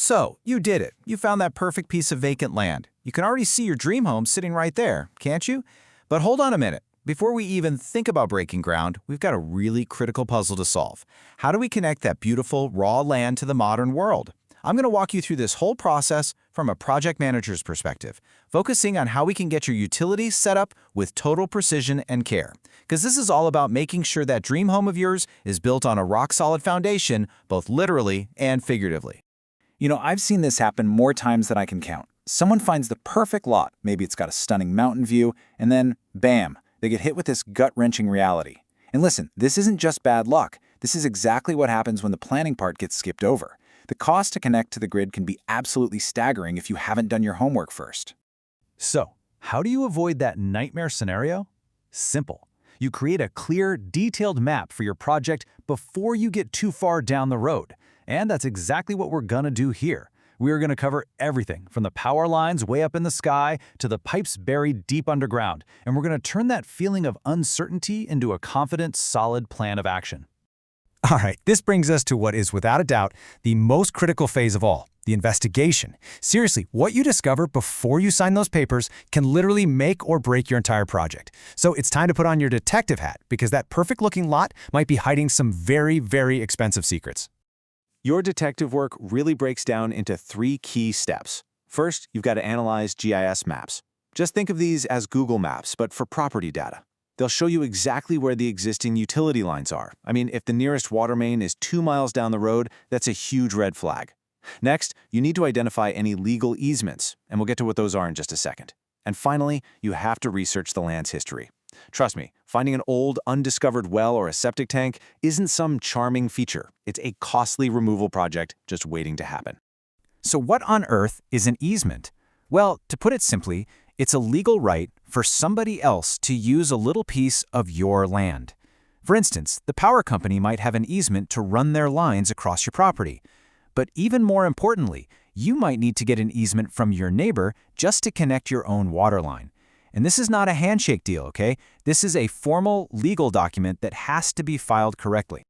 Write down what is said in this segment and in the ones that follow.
So, you did it. You found that perfect piece of vacant land. You can already see your dream home sitting right there, can't you? But hold on a minute. Before we even think about breaking ground, we've got a really critical puzzle to solve. How do we connect that beautiful, raw land to the modern world? I'm going to walk you through this whole process from a project manager's perspective, focusing on how we can get your utilities set up with total precision and care. Because this is all about making sure that dream home of yours is built on a rock-solid foundation, both literally and figuratively. I've seen this happen more times than I can count. Someone finds the perfect lot, maybe it's got a stunning mountain view, and then, bam, they get hit with this gut-wrenching reality. And listen, this isn't just bad luck. This is exactly what happens when the planning part gets skipped over. The cost to connect to the grid can be absolutely staggering if you haven't done your homework first. So, how do you avoid that nightmare scenario? Simple. You create a clear, detailed map for your project before you get too far down the road. And that's exactly what we're gonna do here. We are gonna cover everything from the power lines way up in the sky to the pipes buried deep underground. And we're gonna turn that feeling of uncertainty into a confident, solid plan of action. All right, this brings us to what is without a doubt the most critical phase of all, the investigation. Seriously, what you discover before you sign those papers can literally make or break your entire project. So it's time to put on your detective hat because that perfect-looking lot might be hiding some very, very expensive secrets. Your detective work really breaks down into 3 key steps. First, you've got to analyze GIS maps. Just think of these as Google Maps, but for property data. They'll show you exactly where the existing utility lines are. I mean, if the nearest water main is 2 miles down the road, that's a huge red flag. Next, you need to identify any legal easements, and we'll get to what those are in just a second. And finally, you have to research the land's history. Trust me, finding an old, undiscovered well or a septic tank isn't some charming feature. It's a costly removal project just waiting to happen. So what on earth is an easement? Well, to put it simply, it's a legal right for somebody else to use a little piece of your land. For instance, the power company might have an easement to run their lines across your property. But even more importantly, you might need to get an easement from your neighbor just to connect your own water line. And this is not a handshake deal, okay? This is a formal legal document that has to be filed correctly.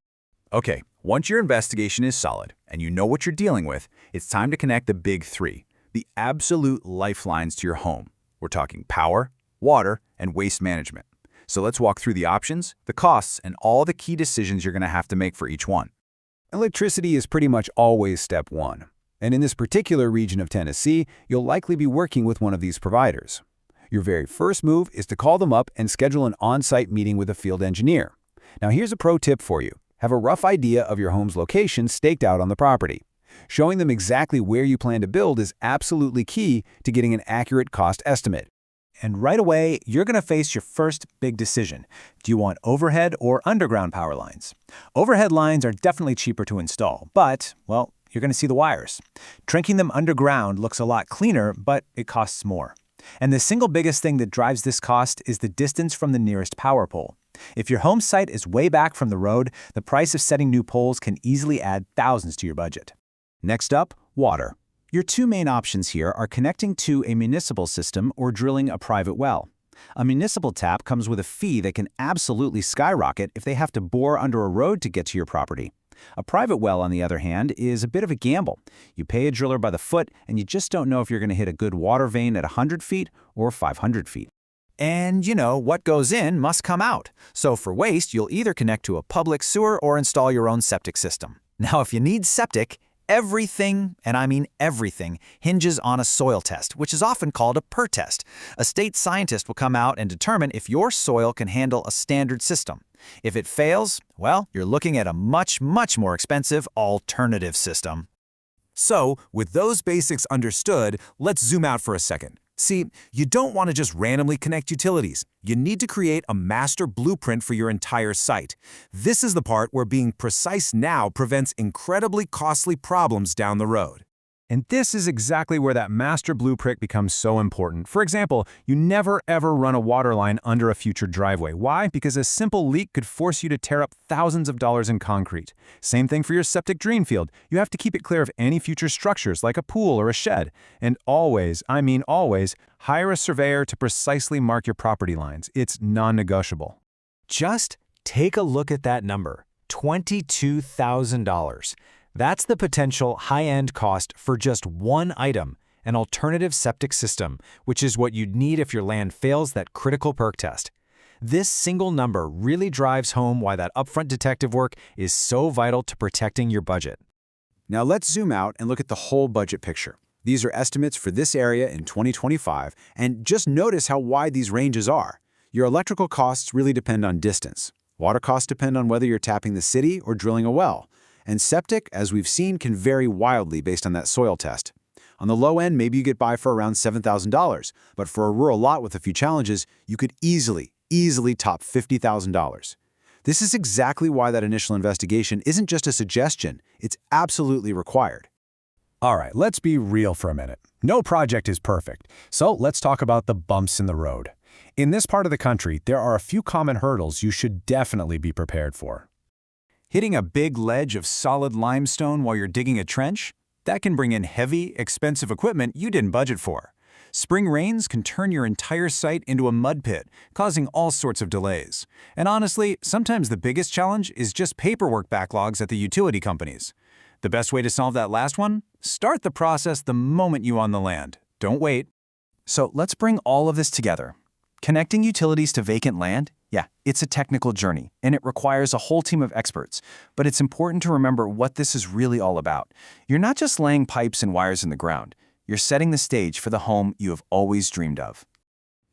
Okay, once your investigation is solid and you know what you're dealing with, it's time to connect the big 3, the absolute lifelines to your home. We're talking power, water, and waste management. So let's walk through the options, the costs, and all the key decisions you're going to have to make for each one. Electricity is pretty much always step 1. And in this particular region of Tennessee, you'll likely be working with one of these providers. Your very first move is to call them up and schedule an on-site meeting with a field engineer. Now here's a pro tip for you. Have a rough idea of your home's location staked out on the property. Showing them exactly where you plan to build is absolutely key to getting an accurate cost estimate. And right away, you're going to face your first big decision. Do you want overhead or underground power lines? Overhead lines are definitely cheaper to install, but, well, you're going to see the wires. Trenching them underground looks a lot cleaner, but it costs more. And the single biggest thing that drives this cost is the distance from the nearest power pole. If your home site is way back from the road, the price of setting new poles can easily add thousands to your budget. Next up, water. Your 2 main options here are connecting to a municipal system or drilling a private well. A municipal tap comes with a fee that can absolutely skyrocket if they have to bore under a road to get to your property. A private well, on the other hand, is a bit of a gamble. You pay a driller by the foot, and you just don't know if you're going to hit a good water vein at 100 feet or 500 feet. And, what goes in must come out. So for waste, you'll either connect to a public sewer or install your own septic system. Now, if you need septic, everything, and I mean everything, hinges on a soil test, which is often called a PER test. A state scientist will come out and determine if your soil can handle a standard system. If it fails, well, you're looking at a much, much more expensive alternative system. So, with those basics understood, let's zoom out for a second. See, you don't want to just randomly connect utilities. You need to create a master blueprint for your entire site. This is the part where being precise now prevents incredibly costly problems down the road. And this is exactly where that master blueprint becomes so important. For example, you never ever run a water line under a future driveway. Why? Because a simple leak could force you to tear up thousands of dollars in concrete. Same thing for your septic drain field. You have to keep it clear of any future structures like a pool or a shed. And always, I mean always, hire a surveyor to precisely mark your property lines. It's non-negotiable. Just take a look at that number, $22,000. That's the potential high-end cost for just one item, an alternative septic system, which is what you'd need if your land fails that critical perk test. This single number really drives home why that upfront detective work is so vital to protecting your budget. Now let's zoom out and look at the whole budget picture. These are estimates for this area in 2025, and just notice how wide these ranges are. Your electrical costs really depend on distance. Water costs depend on whether you're tapping the city or drilling a well. And septic, as we've seen, can vary wildly based on that soil test. On the low end, maybe you get by for around $7,000, but for a rural lot with a few challenges, you could easily top $50,000. This is exactly why that initial investigation isn't just a suggestion, it's absolutely required. All right, let's be real for a minute. No project is perfect, so let's talk about the bumps in the road. In this part of the country, there are a few common hurdles you should definitely be prepared for. Hitting a big ledge of solid limestone while you're digging a trench? That can bring in heavy, expensive equipment you didn't budget for. Spring rains can turn your entire site into a mud pit, causing all sorts of delays. And honestly, sometimes the biggest challenge is just paperwork backlogs at the utility companies. The best way to solve that last one? Start the process the moment you own the land. Don't wait. So let's bring all of this together. Connecting utilities to vacant land? Yeah, it's a technical journey, and it requires a whole team of experts. But it's important to remember what this is really all about. You're not just laying pipes and wires in the ground. You're setting the stage for the home you have always dreamed of.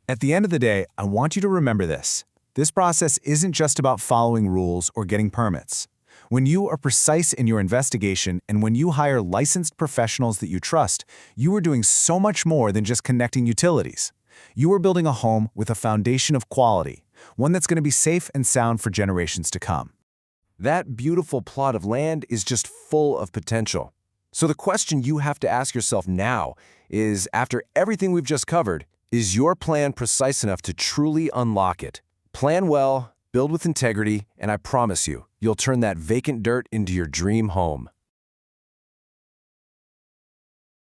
At the end of the day, I want you to remember this. This process isn't just about following rules or getting permits. When you are precise in your investigation and when you hire licensed professionals that you trust, you are doing so much more than just connecting utilities. You are building a home with a foundation of quality, one that's going to be safe and sound for generations to come. That beautiful plot of land is just full of potential. So the question you have to ask yourself now is, after everything we've just covered, is your plan precise enough to truly unlock it? Plan well, build with integrity, and I promise you, you'll turn that vacant dirt into your dream home.